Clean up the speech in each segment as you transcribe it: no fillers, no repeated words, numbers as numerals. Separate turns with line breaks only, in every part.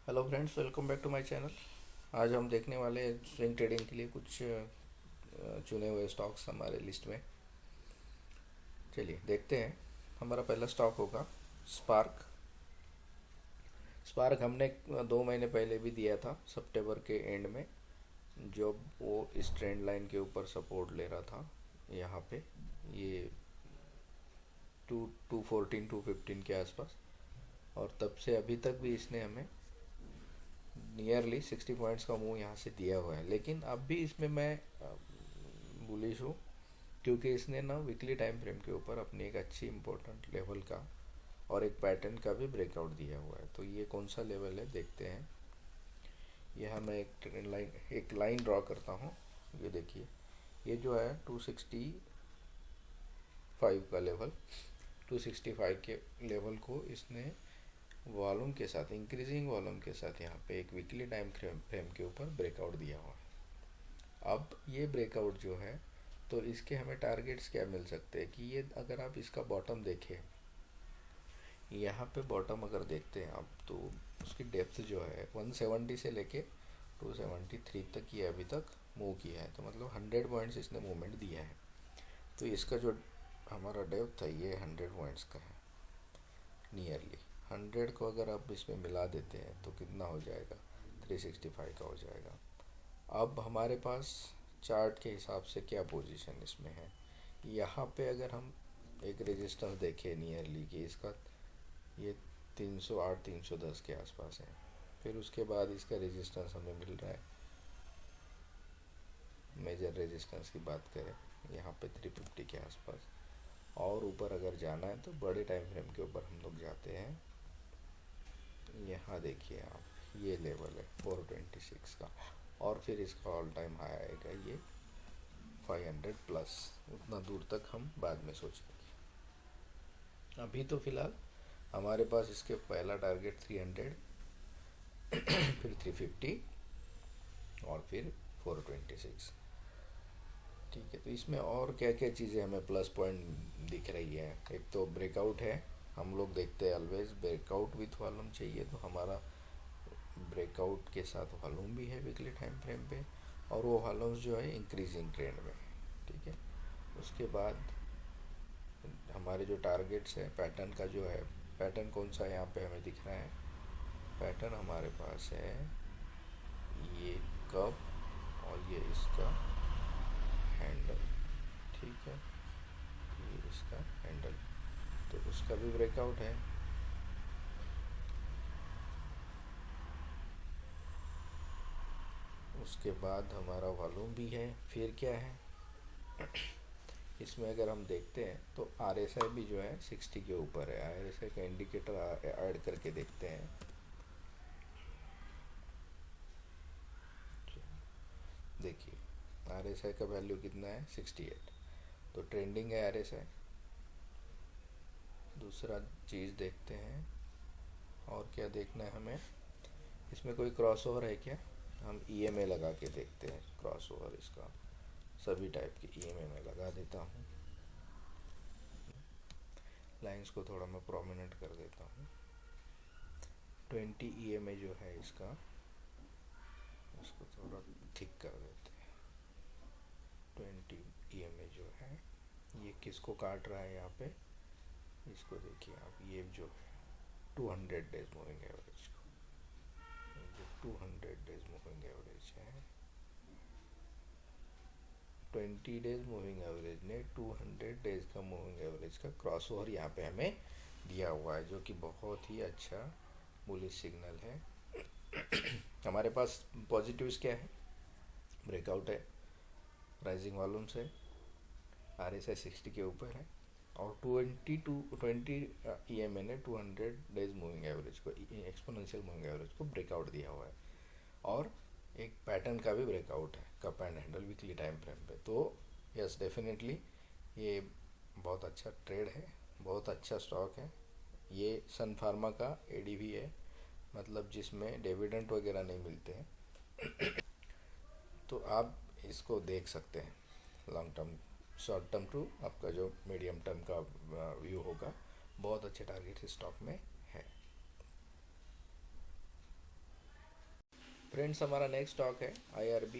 Hello friends, welcome back to my channel. आज हम देखने वाले हैं स्विंग ट्रेडिंग के लिए कुछ चुने हुए स्टॉक्स हमारे लिस्ट में। चलिए देखते हैं। हमारा पहला स्टॉक होगा स्पार्क। स्पार्क हमने 2 महीने पहले भी दिया था, सितंबर के एंड में, जब वो इस ट्रेंड लाइन के ऊपर सपोर्ट ले रहा था यहाँ पे, ये 214 215 के आसपास। और तब से अभी तक भी इसने हमें नियरली 60 पॉइंट्स का मूव यहाँ से दिया हुआ है। लेकिन अब भी इसमें मैं बुलिश हूँ, क्योंकि इसने ना वीकली टाइम फ्रेम के ऊपर अपनी एक अच्छी इंपॉर्टेंट लेवल का और एक पैटर्न का भी ब्रेकआउट दिया हुआ है। तो ये कौन सा लेवल है देखते हैं। यहाँ मैं एक ट्रेंड लाइन, एक लाइन ड्रॉ करता हूँ। ये देखिए, ये जो है 265 का लेवल, 265 के लेवल को इसने वॉल्यूम के साथ, इंक्रीजिंग वॉल्यूम के साथ यहाँ पे एक वीकली टाइम फ्रेम के ऊपर ब्रेकआउट दिया हुआ है। अब ये ब्रेकआउट जो है, तो इसके हमें टारगेट्स क्या मिल सकते हैं कि ये अगर आप इसका बॉटम देखें, यहाँ पे बॉटम अगर देखते हैं आप, तो उसकी डेप्थ जो है 170 से लेके 273 तक ये अभी तक मूव किया है। तो मतलब 100 पॉइंट्स इसने मूवमेंट दिया है। तो इसका जो हमारा डेप्थ है ये 100 पॉइंट्स का है नियरली। 100 को अगर आप इसमें मिला देते हैं तो कितना हो जाएगा, 365 का हो जाएगा। अब हमारे पास चार्ट के हिसाब से क्या पोजीशन इसमें है, यहाँ पे अगर हम एक रेजिस्टेंस देखें नियरली कि इसका ये 308 310 के आसपास है। फिर उसके बाद इसका रेजिस्टेंस हमें मिल रहा है, मेजर रेजिस्टेंस की बात करें यहाँ पे 350 के आसपास। और ऊपर अगर जाना है तो बड़े टाइम फ्रेम के ऊपर हम लोग जाते हैं। यहाँ देखिए आप, ये लेवल है 426 का, और फिर इसका ऑल टाइम हाई आएगा ये 500 प्लस। उतना दूर तक हम बाद में सोचेंगे। अभी तो फिलहाल हमारे पास इसके पहला टारगेट 300, फिर 350 और फिर 426। ठीक है, तो इसमें और क्या क्या चीज़ें हमें प्लस पॉइंट दिख रही है। एक तो ब्रेकआउट है, हम लोग देखते हैं ऑलवेज ब्रेकआउट विथ वॉल्यूम चाहिए, तो हमारा ब्रेकआउट के साथ वॉल्यूम भी है वीकली टाइम फ्रेम पे, और वो वॉल्यूम्स जो है इंक्रीजिंग ट्रेंड में। ठीक है, उसके बाद हमारे जो टारगेट्स है, पैटर्न का जो है, पैटर्न कौन सा यहाँ पे हमें दिख रहा है, पैटर्न हमारे पास है ये कप और ये इसका हैंडल। ठीक है, ये इसका हैंडल, तो उसका भी ब्रेकआउट है। उसके बाद हमारा वॉल्यूम भी है। फिर क्या है इसमें अगर हम देखते हैं तो RSI भी जो है 60 के ऊपर है। RSI का इंडिकेटर ऐड करके देखते हैं। देखिए RSI का वैल्यू कितना है, 68। तो ट्रेंडिंग है RSI। दूसरा चीज़ देखते हैं, और क्या देखना है हमें, इसमें कोई क्रॉसओवर है क्या। हम EMA लगा के देखते हैं, क्रॉसओवर इसका सभी टाइप की EMA में लगा देता हूँ। लाइंस को थोड़ा मैं प्रोमिनेंट कर देता हूँ। 20 EMA जो है इसका, उसको थोड़ा थिक कर देते हैं। 20 EMA जो है ये किसको काट रहा है यहाँ पे, इसको देखिए आप, ये जो है 200 डेज मूविंग एवरेज को, जो 200 डेज मूविंग एवरेज है, 20 डेज मूविंग एवरेज ने 200 डेज का मूविंग एवरेज का क्रॉस ओवर यहाँ पे हमें दिया हुआ है, जो कि बहुत ही अच्छा बुलिश सिग्नल है। हमारे पास पॉजिटिव्स क्या है, ब्रेकआउट है, राइजिंग वॉल्यूम से, RSI 60 के ऊपर है, और 20 EMA ने 200 डेज मूविंग एवरेज को, एक्सपोनेंशियल मूविंग एवरेज को ब्रेकआउट दिया हुआ है, और एक पैटर्न का भी ब्रेकआउट है, cup and handle weekly time frame पे। तो यस, डेफिनेटली ये बहुत अच्छा ट्रेड है, बहुत अच्छा स्टॉक है। ये सन फार्मा का ADV है, मतलब जिसमें डिविडेंड वगैरह नहीं मिलते हैं। तो आप इसको देख सकते हैं long term, short term to आपका जो मीडियम टर्म का व्यू होगा, बहुत अच्छे टारगेट इस स्टॉक में है। फ्रेंड्स हमारा नेक्स्ट स्टॉक है IRB।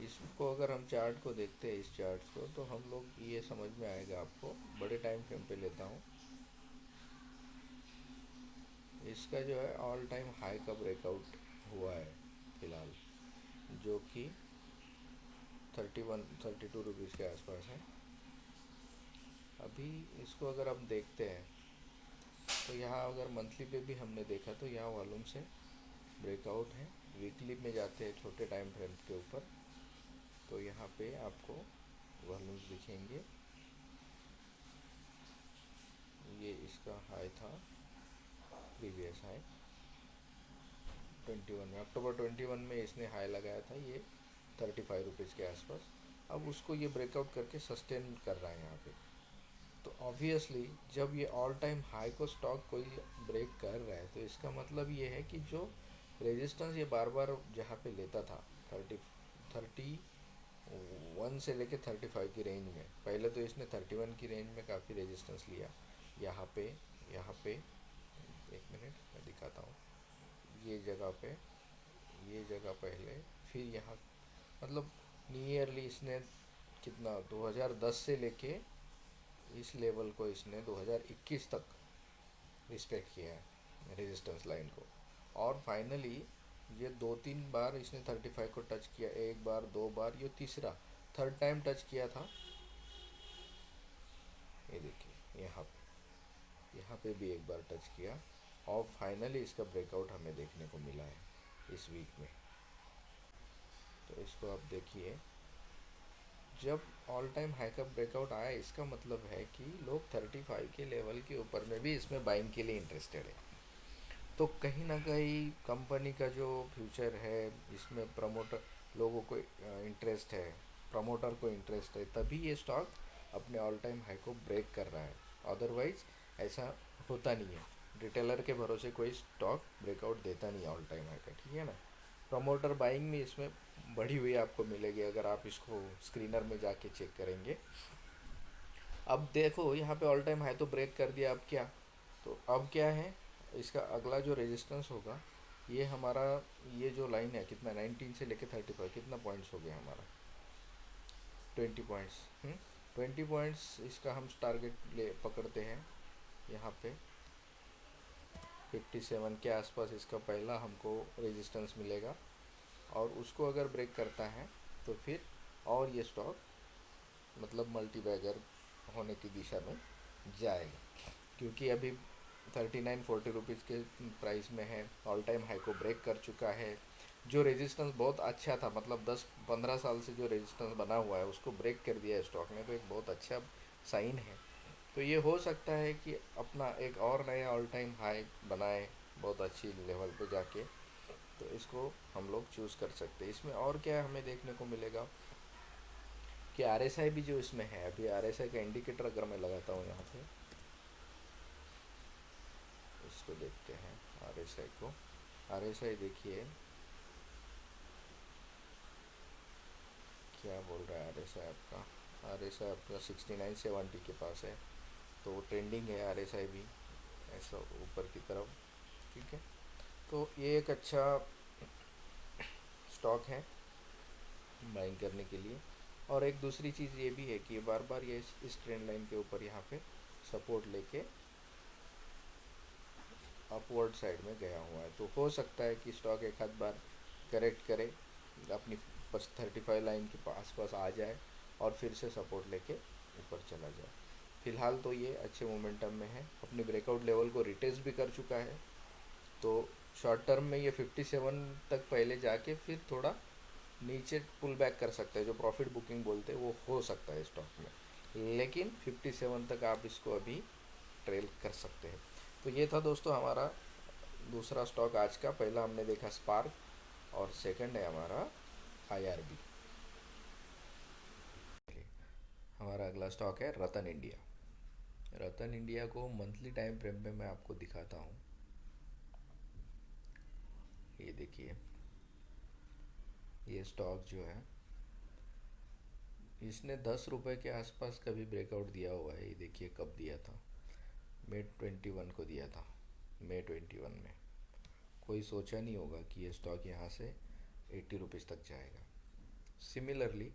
इसको अगर हम चार्ट को देखते हैं, इस चार्ट को, तो हम लोग ये समझ में आएगा आपको। बड़े टाइम फ्रेम पे लेता हूँ। इसका जो है ऑल टाइम हाई का ब्रेकआउट हुआ है फिलहाल, जो कि 32 रुपीज़ के आसपास है। अभी इसको अगर हम देखते हैं तो यहाँ अगर मंथली पे भी हमने देखा तो यहाँ वॉल्यूम से ब्रेकआउट है। वीकली में जाते हैं छोटे टाइम फ्रेम के ऊपर, तो यहाँ पे आपको वॉल्यूम्स दिखेंगे। ये इसका हाई था, प्रीवियस हाई 21 में, अक्टूबर 21 में इसने हाई लगाया था, ये 35 रुपीज़ के आसपास। अब उसको ये ब्रेकआउट करके सस्टेन कर रहा है यहाँ पे। तो ऑब्वियसली जब ये ऑल टाइम हाई को स्टॉक कोई ब्रेक कर रहा है, तो इसका मतलब ये है कि जो रेजिस्टेंस ये बार बार जहाँ पे लेता था 31 से लेके 35 की रेंज में, पहले तो इसने 31 की रेंज में काफ़ी रेजिस्टेंस लिया। यहाँ पे एक मिनट मैं दिखाता हूँ। ये जगह पहले, फिर यहाँ, मतलब नियरली इसने कितना 2010 से लेके इस लेवल को इसने 2021 तक रिस्पेक्ट किया है रेजिस्टेंस लाइन को। और फाइनली ये 2-3 बार इसने 35 को टच किया, एक बार, 2 बार, ये तीसरा, थर्ड टाइम टच किया था। ये देखिए यहाँ पे भी एक बार टच किया, और फाइनली इसका ब्रेकआउट हमें देखने को मिला है इस वीक में। तो इसको आप देखिए, जब ऑल टाइम हाई का ब्रेकआउट आया, इसका मतलब है कि लोग 35 के लेवल के ऊपर में भी इसमें बाइंग के लिए इंटरेस्टेड है। तो कहीं ना कहीं कंपनी का जो फ्यूचर है, इसमें प्रमोटर लोगों को इंटरेस्ट है, प्रमोटर को इंटरेस्ट है, तभी ये स्टॉक अपने ऑल टाइम हाई को ब्रेक कर रहा है। अदरवाइज ऐसा होता नहीं है। रिटेलर के भरोसे कोई स्टॉक ब्रेकआउट देता नहीं ऑल टाइम हाई का, ठीक है ना। प्रमोटर बाइंग में इसमें बढ़ी हुई आपको मिलेगी अगर आप इसको स्क्रीनर में जाके चेक करेंगे। अब देखो यहाँ पे ऑल टाइम हाई तो ब्रेक कर दिया, अब क्या, तो अब क्या है, इसका अगला जो रेजिस्टेंस होगा, ये हमारा, ये जो लाइन है कितना, 19 से लेके 35, कितना पॉइंट्स हो गया हमारा, 20 पॉइंट्स। 20 पॉइंट्स इसका हम टारगेट ले पकड़ते हैं। यहाँ पे 57 के आसपास इसका पहला हमको रेजिस्टेंस मिलेगा, और उसको अगर ब्रेक करता है तो फिर और ये स्टॉक मतलब मल्टी बैगर होने की दिशा में जाएगा, क्योंकि अभी 39-40 रुपीज़ के प्राइस में है, ऑल टाइम हाई को ब्रेक कर चुका है। जो रेजिस्टेंस बहुत अच्छा था, मतलब 10-15 साल से जो रेजिस्टेंस बना हुआ है, उसको ब्रेक कर दिया है स्टॉक ने, तो एक बहुत अच्छा साइन है। तो ये हो सकता है कि अपना एक और नया ऑल टाइम हाई बनाए बहुत अच्छी लेवल पे जाके, तो इसको हम लोग चूज़ कर सकते हैं। इसमें और क्या हमें देखने को मिलेगा कि RSI भी जो इसमें है, अभी RSI का इंडिकेटर अगर मैं लगाता हूँ यहाँ पे, इसको देखते हैं RSI को। RSI देखिए क्या बोल रहा है RSI आपका। RSI आपका 69-70 के पास है, तो ट्रेंडिंग है RSI भी ऐसा ऊपर की तरफ, ठीक है। तो ये एक अच्छा स्टॉक है बाइंग करने के लिए। और एक दूसरी चीज़ ये भी है कि बार बार ये इस ट्रेंड लाइन के ऊपर यहाँ पे सपोर्ट लेके अपवर्ड साइड में गया हुआ है, तो हो सकता है कि स्टॉक एक आध बार करेक्ट करे, अपनी 35 लाइन के आसपास आ जाए, और फिर से सपोर्ट लेके ऊपर चला जाए। फिलहाल तो ये अच्छे मोमेंटम में है, अपने ब्रेकआउट लेवल को रिटेस्ट भी कर चुका है। तो शॉर्ट टर्म में ये 57 तक पहले जाके फिर थोड़ा नीचे पुल बैक कर सकता है, जो प्रॉफिट बुकिंग बोलते हैं वो हो सकता है स्टॉक में, लेकिन 57 तक आप इसको अभी ट्रेल कर सकते हैं। तो ये था दोस्तों हमारा दूसरा स्टॉक आज का। पहला हमने देखा स्पार्क, और सेकंड है हमारा IRB। हमारा अगला स्टॉक है रतन इंडिया। रतन इंडिया को मंथली टाइम फ्रेम में मैं आपको दिखाता हूँ। ये देखिए, ये स्टॉक जो है, इसने 10 रुपये के आसपास कभी ब्रेकआउट दिया हुआ है। ये देखिए कब दिया था, May 21 को दिया था। मई 21 में। कोई सोचा नहीं होगा कि ये स्टॉक यहाँ से 80 रुपीज़ तक जाएगा। सिमिलरली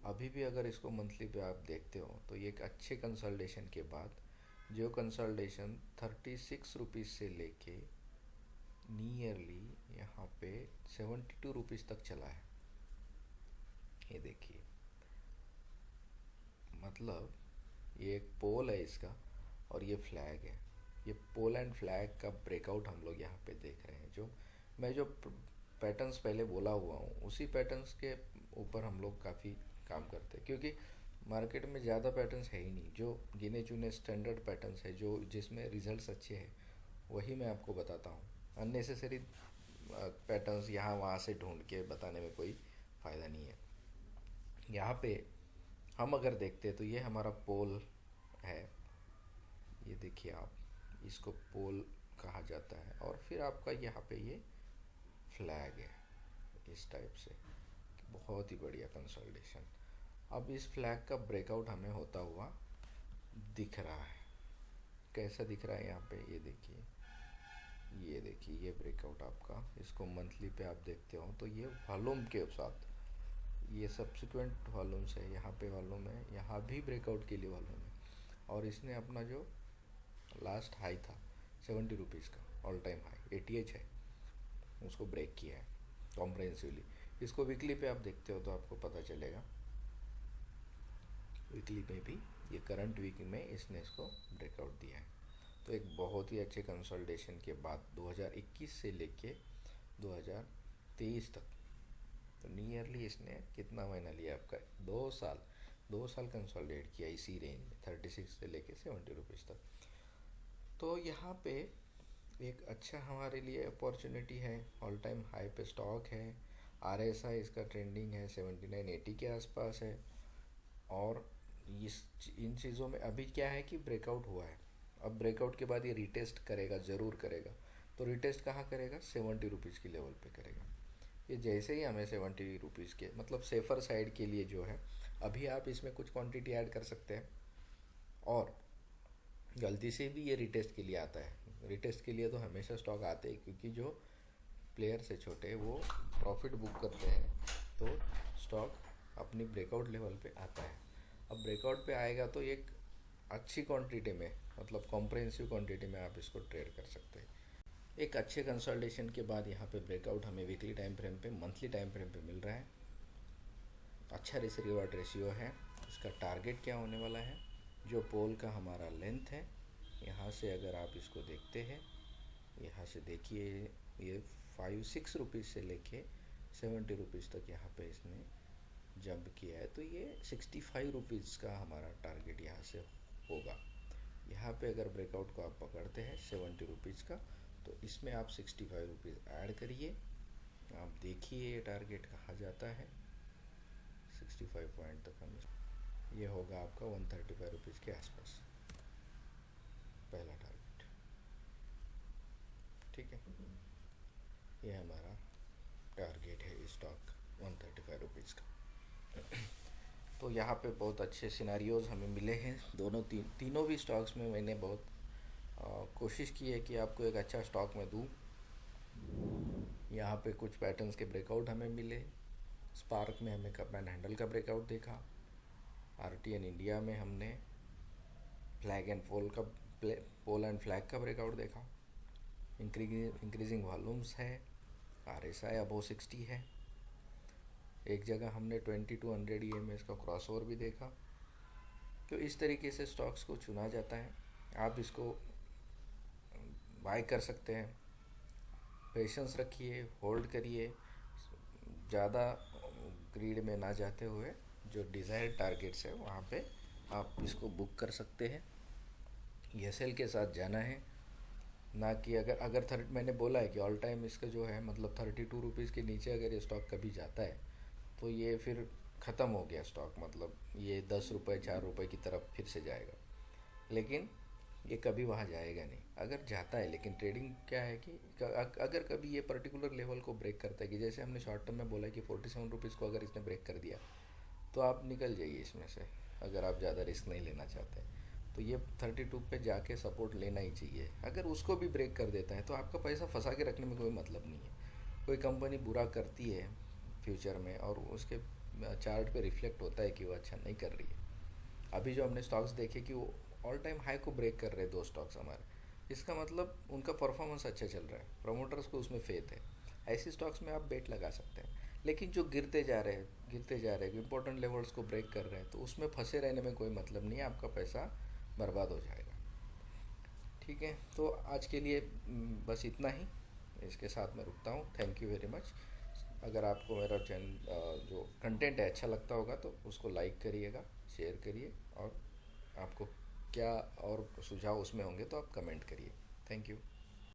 अभी भी अगर इसको मंथली पे आप देखते हो तो ये एक अच्छे कंसल्टेशन के बाद जो कंसल्टेशन 36 रुपीज़ से लेके नियरली यहाँ पे 72 रुपीज़ तक चला है। ये देखिए, मतलब ये एक पोल है इसका और ये फ्लैग है। ये पोल एंड फ्लैग का ब्रेकआउट हम लोग यहाँ पे देख रहे हैं। जो पैटर्न्स पहले बोला हुआ हूँ उसी पैटर्न्स के ऊपर हम लोग काफ़ी काम करते हैं, क्योंकि मार्केट में ज़्यादा पैटर्न्स है ही नहीं। जो गिने चुने स्टैंडर्ड पैटर्न्स है जो जिसमें रिजल्ट्स अच्छे हैं वही मैं आपको बताता हूँ। अननेसेसरी पैटर्न्स यहाँ वहाँ से ढूंढ के बताने में कोई फ़ायदा नहीं है। यहाँ पे हम अगर देखते हैं तो ये हमारा पोल है। ये देखिए आप, इसको पोल कहा जाता है। और फिर आपका यहाँ पे ये फ्लैग है इस टाइप से। बहुत ही बढ़िया कंसोलिडेशन। अब इस फ्लैग का ब्रेकआउट हमें होता हुआ दिख रहा है। कैसा दिख रहा है यहाँ पे, ये देखिए, ये देखिए, ये ब्रेकआउट आपका, इसको मंथली पे आप देखते हो तो ये वॉल्यूम के साथ, ये सब्सिक्वेंट वॉल्यूम्स है। यहाँ पे वॉल्यूम है, यहाँ भी ब्रेकआउट के लिए वॉल्यूम है। और इसने अपना जो लास्ट हाई था 70 रुपीज़ का, ऑल टाइम हाई 88 है, उसको ब्रेक किया है कॉम्प्रहेंसिवली। इसको वीकली पे आप देखते हो तो आपको पता चलेगा। वीकली में भी ये करंट वीक में इसने इसको ब्रेकआउट दिया है। तो एक बहुत ही अच्छे कंसोलिडेशन के बाद 2021 से लेके 2023 तक, तो नियरली इसने कितना महीना लिया आपका, 2 साल कंसोलिडेट किया इसी रेंज में 36 से लेके 70 रुपीज़ तक। तो यहाँ पे एक अच्छा हमारे लिए अपॉर्चुनिटी है। ऑल टाइम हाई पे स्टॉक है। RSI इसका ट्रेंडिंग है 79-80 के आसपास है। और इन चीज़ों में अभी क्या है कि ब्रेकआउट हुआ है। अब ब्रेकआउट के बाद ये रिटेस्ट करेगा, ज़रूर करेगा। तो रिटेस्ट कहाँ करेगा, 70 रुपीज़ के लेवल पे करेगा। ये जैसे ही हमें 70 रुपीज़ के, मतलब सेफ़र साइड के लिए जो है, अभी आप इसमें कुछ क्वांटिटी ऐड कर सकते हैं। और गलती से भी ये रिटेस्ट के लिए आता है। रिटेस्ट के लिए तो हमेशा स्टॉक आते हैं, क्योंकि जो प्लेयर से छोटे वो प्रॉफिट बुक करते हैं तो स्टॉक अपनी ब्रेकआउट लेवल पे आता है। अब ब्रेकआउट पे आएगा तो एक अच्छी क्वांटिटी में, मतलब कॉम्प्रहेंसिव क्वांटिटी में आप इसको ट्रेड कर सकते हैं। एक अच्छे कंसल्टेशन के बाद यहाँ पे ब्रेकआउट हमें वीकली टाइम फ्रेम पे, मंथली टाइम फ्रेम पे मिल रहा है। अच्छा रिस्क रिवॉर्ड रेशियो है। इसका टारगेट क्या होने वाला है, जो पोल का हमारा लेंथ है, यहाँ से अगर आप इसको देखते हैं, यहाँ से देखिए, ये 5-6 रुपीज़ से लेके 70 रुपीज़ तक यहाँ पे इसने जंप किया है। तो ये 65 रुपीज़ का हमारा टारगेट यहाँ से होगा। यहाँ पे अगर ब्रेकआउट को आप पकड़ते हैं 70 रुपीज़ का, तो इसमें आप 65 रुपीज़ ऐड करिए। आप देखिए ये टारगेट कहाँ जाता है, 65 पॉइंट तक हम, ये होगा आपका 135 रुपीज़ के आसपास पहला टारगेट। ठीक है, ये हमारा टारगेट है इस स्टॉक 135 रुपीज़ का। तो यहाँ पे बहुत अच्छे सिनारियोज़ हमें मिले हैं। तीनों भी स्टॉक्स में मैंने बहुत कोशिश की है कि आपको एक अच्छा स्टॉक में दूँ। यहाँ पे कुछ पैटर्न्स के ब्रेकआउट हमें मिले। स्पार्क में हमें कप एंड हैंडल का ब्रेकआउट देखा। RTN इंडिया में हमने flag and pole and flag का ब्रेकआउट देखा। इंक्रीजिंग वॉल्यूम्स है। RSI अबव 60 है। एक जगह हमने 2200 EMA का क्रॉसओवर भी देखा। तो इस तरीके से स्टॉक्स को चुना जाता है। आप इसको बाय कर सकते हैं। पेशेंस रखिए, होल्ड करिए, ज़्यादा ग्रीड में ना जाते हुए जो डिज़ायर्ड टारगेट्स है वहाँ पे आप इसको बुक कर सकते हैं। ESL के साथ जाना है, ना कि अगर मैंने बोला है कि ऑल टाइम इसका जो है, मतलब 32 रुपीज़ के नीचे अगर ये स्टॉक कभी जाता है तो ये फिर ख़त्म हो गया स्टॉक, मतलब ये 10 रुपये 4 रुपये की तरफ फिर से जाएगा। लेकिन ये कभी वहाँ जाएगा नहीं। अगर जाता है, लेकिन ट्रेडिंग क्या है कि अगर कभी ये पर्टिकुलर लेवल को ब्रेक करता है, कि जैसे हमने शॉर्ट टर्म में बोला कि 47 रुपीज़ को अगर इसने ब्रेक कर दिया तो आप निकल जाइए इसमें से, अगर आप ज़्यादा रिस्क नहीं लेना चाहते। तो ये 32 पे जाके सपोर्ट लेना ही चाहिए। अगर उसको भी ब्रेक कर देता है तो आपका पैसा फंसा के रखने में कोई मतलब नहीं है। कोई कंपनी बुरा करती है फ्यूचर में और उसके चार्ट पे रिफ्लेक्ट होता है कि वो अच्छा नहीं कर रही है। अभी जो हमने स्टॉक्स देखे कि वो ऑल टाइम हाई को ब्रेक कर रहे हैं दो स्टॉक्स हमारे, इसका मतलब उनका परफॉर्मेंस अच्छा चल रहा है, प्रमोटर्स को उसमें फेथ है। ऐसी स्टॉक्स में आप बेट लगा सकते हैं। लेकिन जो गिरते जा रहे हैं इंपॉर्टेंट लेवल्स को ब्रेक कर रहे हैं, तो उसमें फंसे रहने में कोई मतलब नहीं है, आपका पैसा बर्बाद हो जाएगा। ठीक है, तो आज के लिए बस इतना ही। इसके साथ मैं रुकता हूँ। Thank you very much. अगर आपको मेरा चैनल जो कंटेंट है अच्छा लगता होगा तो उसको लाइक करिएगा, शेयर करिए, और आपको क्या और सुझाव उसमें होंगे तो आप कमेंट करिए। Thank you.